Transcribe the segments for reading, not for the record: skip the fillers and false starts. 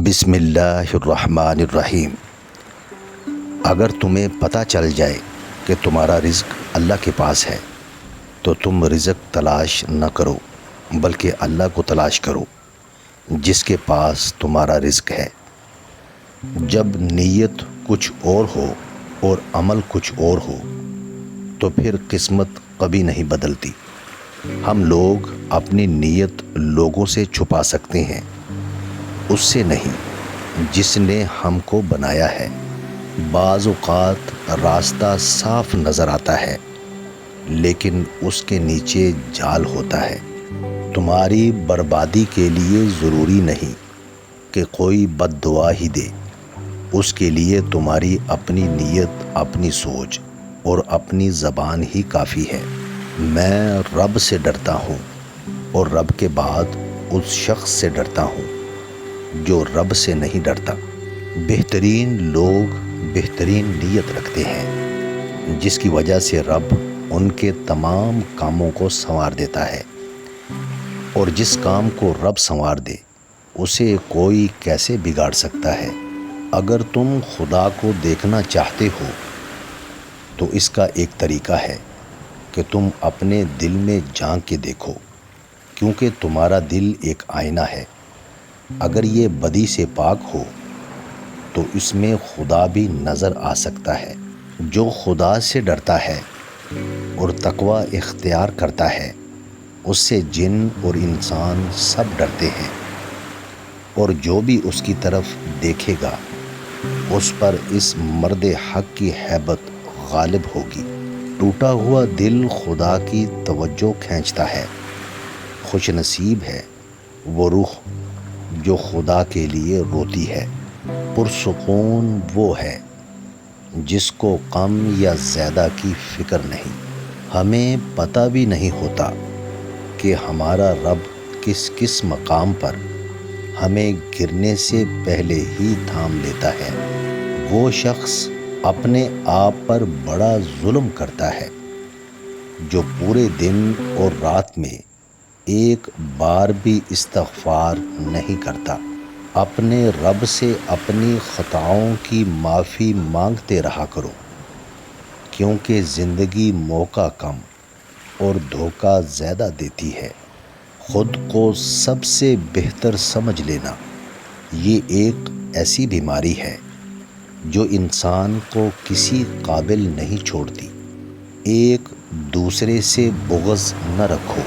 بسم اللہ الرحمن الرحیم۔ اگر تمہیں پتہ چل جائے کہ تمہارا رزق اللہ کے پاس ہے تو تم رزق تلاش نہ کرو بلکہ اللہ کو تلاش کرو جس کے پاس تمہارا رزق ہے۔ جب نیت کچھ اور ہو اور عمل کچھ اور ہو تو پھر قسمت کبھی نہیں بدلتی۔ ہم لوگ اپنی نیت لوگوں سے چھپا سکتے ہیں، اس سے نہیں جس نے ہم کو بنایا ہے۔ بعض اوقات راستہ صاف نظر آتا ہے لیکن اس کے نیچے جال ہوتا ہے۔ تمہاری بربادی کے لیے ضروری نہیں کہ کوئی بد دعا ہی دے، اس کے لیے تمہاری اپنی نیت، اپنی سوچ اور اپنی زبان ہی کافی ہے۔ میں رب سے ڈرتا ہوں اور رب کے بعد اس شخص سے ڈرتا ہوں جو رب سے نہیں ڈرتا۔ بہترین لوگ بہترین نیت رکھتے ہیں جس کی وجہ سے رب ان کے تمام کاموں کو سنوار دیتا ہے، اور جس کام کو رب سنوار دے اسے کوئی کیسے بگاڑ سکتا ہے۔ اگر تم خدا کو دیکھنا چاہتے ہو تو اس کا ایک طریقہ ہے کہ تم اپنے دل میں جھانک کے دیکھو، کیونکہ تمہارا دل ایک آئینہ ہے۔ اگر یہ بدی سے پاک ہو تو اس میں خدا بھی نظر آ سکتا ہے۔ جو خدا سے ڈرتا ہے اور تقوی اختیار کرتا ہے اس سے جن اور انسان سب ڈرتے ہیں، اور جو بھی اس کی طرف دیکھے گا اس پر اس مرد حق کی ہیبت غالب ہوگی۔ ٹوٹا ہوا دل خدا کی توجہ کھینچتا ہے۔ خوش نصیب ہے وہ روح جو خدا کے لیے روتی ہے۔ پرسکون وہ ہے جس کو کم یا زیادہ کی فکر نہیں۔ ہمیں پتہ بھی نہیں ہوتا کہ ہمارا رب کس کس مقام پر ہمیں گرنے سے پہلے ہی تھام لیتا ہے۔ وہ شخص اپنے آپ پر بڑا ظلم کرتا ہے جو پورے دن اور رات میں ایک بار بھی استغفار نہیں کرتا۔ اپنے رب سے اپنی خطاؤں کی معافی مانگتے رہا کرو، کیونکہ زندگی موقع کم اور دھوکہ زیادہ دیتی ہے۔ خود کو سب سے بہتر سمجھ لینا یہ ایک ایسی بیماری ہے جو انسان کو کسی قابل نہیں چھوڑتی۔ ایک دوسرے سے بغض نہ رکھو،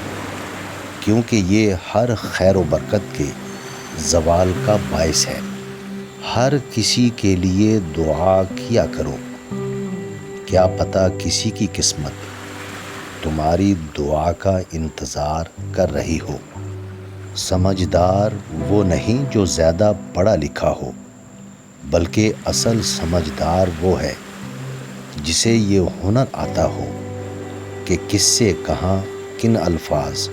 کیونکہ یہ ہر خیر و برکت کے زوال کا باعث ہے۔ ہر کسی کے لیے دعا کیا کرو، کیا پتہ کسی کی قسمت تمہاری دعا کا انتظار کر رہی ہو۔ سمجھدار وہ نہیں جو زیادہ پڑھا لکھا ہو، بلکہ اصل سمجھدار وہ ہے جسے یہ ہنر آتا ہو کہ کس سے کہاں، کن الفاظ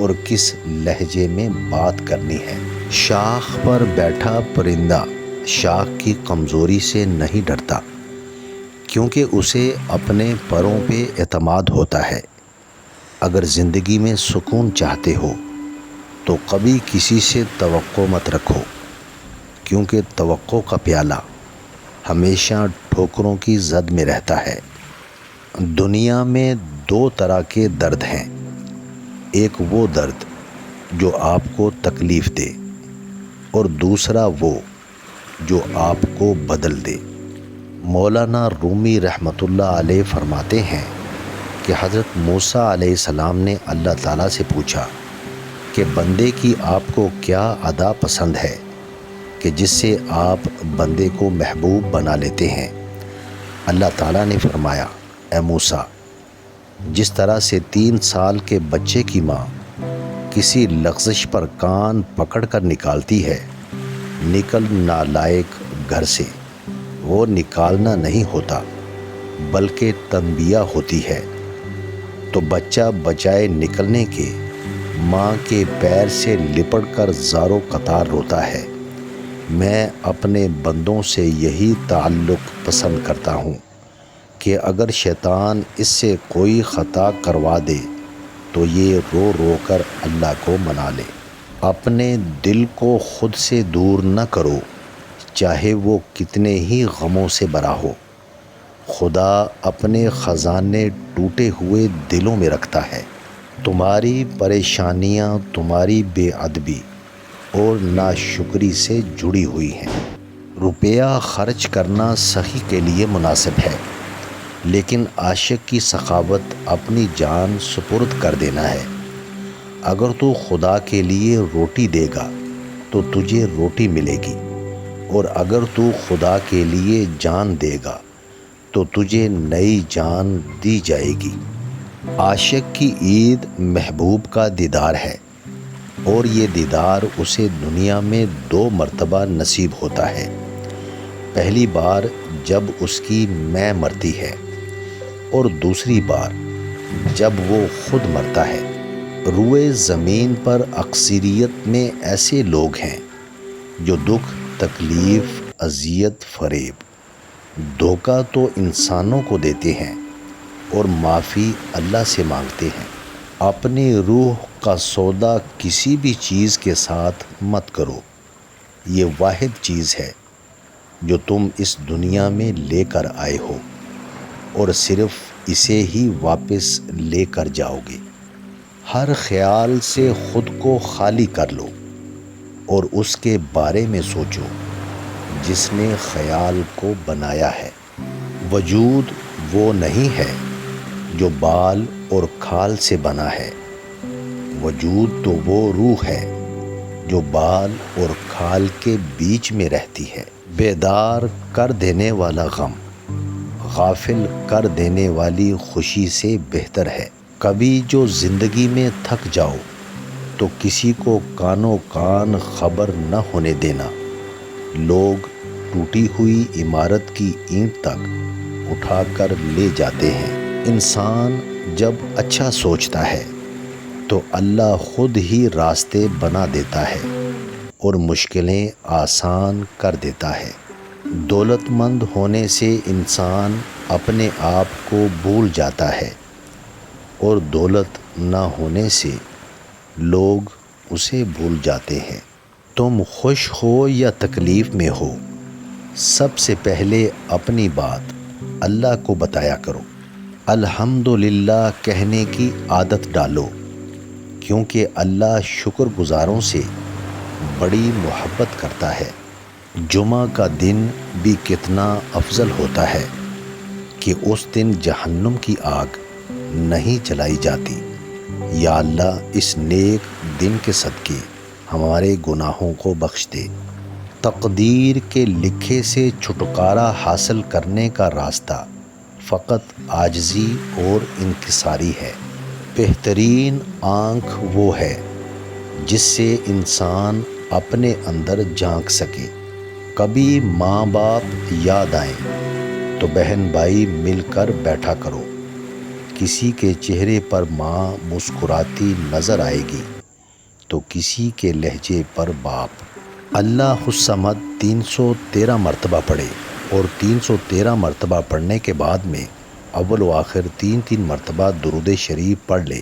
اور کس لہجے میں بات کرنی ہے۔ شاخ پر بیٹھا پرندہ شاخ کی کمزوری سے نہیں ڈرتا، کیونکہ اسے اپنے پروں پہ اعتماد ہوتا ہے۔ اگر زندگی میں سکون چاہتے ہو تو کبھی کسی سے توقع مت رکھو، کیونکہ توقع کا پیالہ ہمیشہ ٹھوکروں کی زد میں رہتا ہے۔ دنیا میں دو طرح کے درد ہیں، ایک وہ درد جو آپ کو تکلیف دے اور دوسرا وہ جو آپ کو بدل دے۔ مولانا رومی رحمۃ اللہ علیہ فرماتے ہیں کہ حضرت موسیٰ علیہ السلام نے اللہ تعالیٰ سے پوچھا کہ بندے کی آپ کو کیا ادا پسند ہے کہ جس سے آپ بندے کو محبوب بنا لیتے ہیں۔ اللہ تعالیٰ نے فرمایا، اے موسیٰ، جس طرح سے 3 سال کے بچے کی ماں کسی لغزش پر کان پکڑ کر نکالتی ہے، نکل نالائق گھر سے، وہ نکالنا نہیں ہوتا بلکہ تنبیہ ہوتی ہے، تو بچہ بجائے نکلنے کے ماں کے پیر سے لپٹ کر زاروں قطار روتا ہے۔ میں اپنے بندوں سے یہی تعلق پسند کرتا ہوں کہ اگر شیطان اس سے کوئی خطا کروا دے تو یہ رو رو کر اللہ کو منا لے۔ اپنے دل کو خود سے دور نہ کرو، چاہے وہ کتنے ہی غموں سے بھرا ہو۔ خدا اپنے خزانے ٹوٹے ہوئے دلوں میں رکھتا ہے۔ تمہاری پریشانیاں تمہاری بے ادبی اور ناشکری سے جڑی ہوئی ہیں۔ روپیہ خرچ کرنا سخی کے لیے مناسب ہے، لیکن عاشق کی سخاوت اپنی جان سپرد کر دینا ہے۔ اگر تو خدا کے لیے روٹی دے گا تو تجھے روٹی ملے گی، اور اگر تو خدا کے لیے جان دے گا تو تجھے نئی جان دی جائے گی۔ عاشق کی عید محبوب کا دیدار ہے، اور یہ دیدار اسے دنیا میں 2 مرتبہ نصیب ہوتا ہے۔ پہلی بار جب اس کی میں مرتی ہے، اور دوسری بار جب وہ خود مرتا ہے۔ روئے زمین پر اکثریت میں ایسے لوگ ہیں جو دکھ، تکلیف، اذیت، فریب، دھوکہ تو انسانوں کو دیتے ہیں اور معافی اللہ سے مانگتے ہیں۔ اپنی روح کا سودا کسی بھی چیز کے ساتھ مت کرو۔ یہ واحد چیز ہے جو تم اس دنیا میں لے کر آئے ہو، اور صرف اسے ہی واپس لے کر جاؤ گے۔ ہر خیال سے خود کو خالی کر لو اور اس کے بارے میں سوچو جس نے خیال کو بنایا ہے۔ وجود وہ نہیں ہے جو بال اور کھال سے بنا ہے، وجود تو وہ روح ہے جو بال اور کھال کے بیچ میں رہتی ہے۔ بیدار کر دینے والا غم غافل کر دینے والی خوشی سے بہتر ہے۔ کبھی جو زندگی میں تھک جاؤ تو کسی کو کانوں کان خبر نہ ہونے دینا۔ لوگ ٹوٹی ہوئی عمارت کی اینٹ تک اٹھا کر لے جاتے ہیں۔ انسان جب اچھا سوچتا ہے تو اللہ خود ہی راستے بنا دیتا ہے اور مشکلیں آسان کر دیتا ہے۔ دولت مند ہونے سے انسان اپنے آپ کو بھول جاتا ہے، اور دولت نہ ہونے سے لوگ اسے بھول جاتے ہیں۔ تم خوش ہو یا تکلیف میں ہو، سب سے پہلے اپنی بات اللہ کو بتایا کرو۔ الحمدللہ کہنے کی عادت ڈالو، کیونکہ اللہ شکر گزاروں سے بڑی محبت کرتا ہے۔ جمعہ کا دن بھی کتنا افضل ہوتا ہے کہ اس دن جہنم کی آگ نہیں جلائی جاتی۔ یا اللہ اس نیک دن کے صدقے ہمارے گناہوں کو بخش دے۔ تقدیر کے لکھے سے چھٹکارا حاصل کرنے کا راستہ فقط عاجزی اور انکساری ہے۔ بہترین آنکھ وہ ہے جس سے انسان اپنے اندر جھانک سکے۔ کبھی ماں باپ یاد آئیں تو بہن بھائی مل کر بیٹھا کرو۔ کسی کے چہرے پر ماں مسکراتی نظر آئے گی تو کسی کے لہجے پر باپ۔ اللہ الصمد 313 مرتبہ پڑھے، اور 313 مرتبہ پڑھنے کے بعد میں اول و آخر 3 مرتبہ درود شریف پڑھ لے۔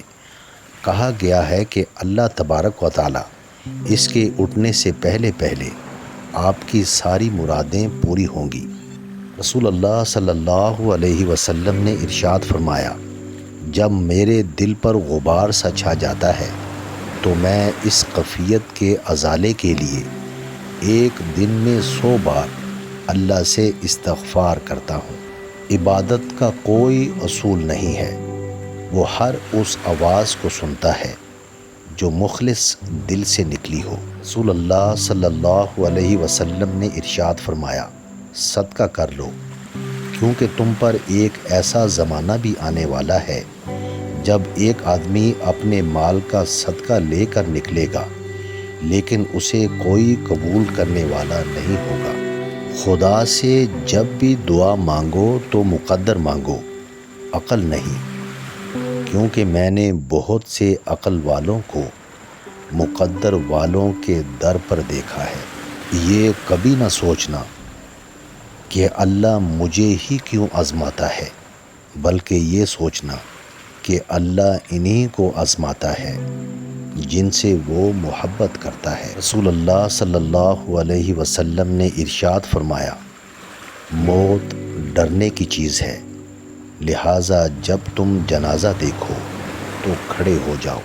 کہا گیا ہے کہ اللہ تبارک و تعالی اس کے اٹھنے سے پہلے آپ کی ساری مرادیں پوری ہوں گی۔ رسول اللہ صلی اللہ علیہ وسلم نے ارشاد فرمایا، جب میرے دل پر غبار سا چھا جاتا ہے تو میں اس خفیت کے ازالے کے لیے ایک دن میں 100 بار اللہ سے استغفار کرتا ہوں۔ عبادت کا کوئی اصول نہیں ہے، وہ ہر اس آواز کو سنتا ہے جو مخلص دل سے نکلی ہو۔ رسول اللہ صلی اللہ علیہ وسلم نے ارشاد فرمایا، صدقہ کر لو، کیونکہ تم پر ایک ایسا زمانہ بھی آنے والا ہے جب ایک آدمی اپنے مال کا صدقہ لے کر نکلے گا، لیکن اسے کوئی قبول کرنے والا نہیں ہوگا۔ خدا سے جب بھی دعا مانگو تو مقدر مانگو، عقل نہیں، کیونکہ میں نے بہت سے عقل والوں کو مقدر والوں کے در پر دیکھا ہے۔ یہ کبھی نہ سوچنا کہ اللہ مجھے ہی کیوں آزماتا ہے، بلکہ یہ سوچنا کہ اللہ انہی کو آزماتا ہے۔ جن سے وہ محبت کرتا ہے۔ رسول اللہ صلی اللہ علیہ وسلم نے ارشاد فرمایا، موت ڈرنے کی چیز ہے، لہٰذا جب تم جنازہ دیکھو تو کھڑے ہو جاؤ۔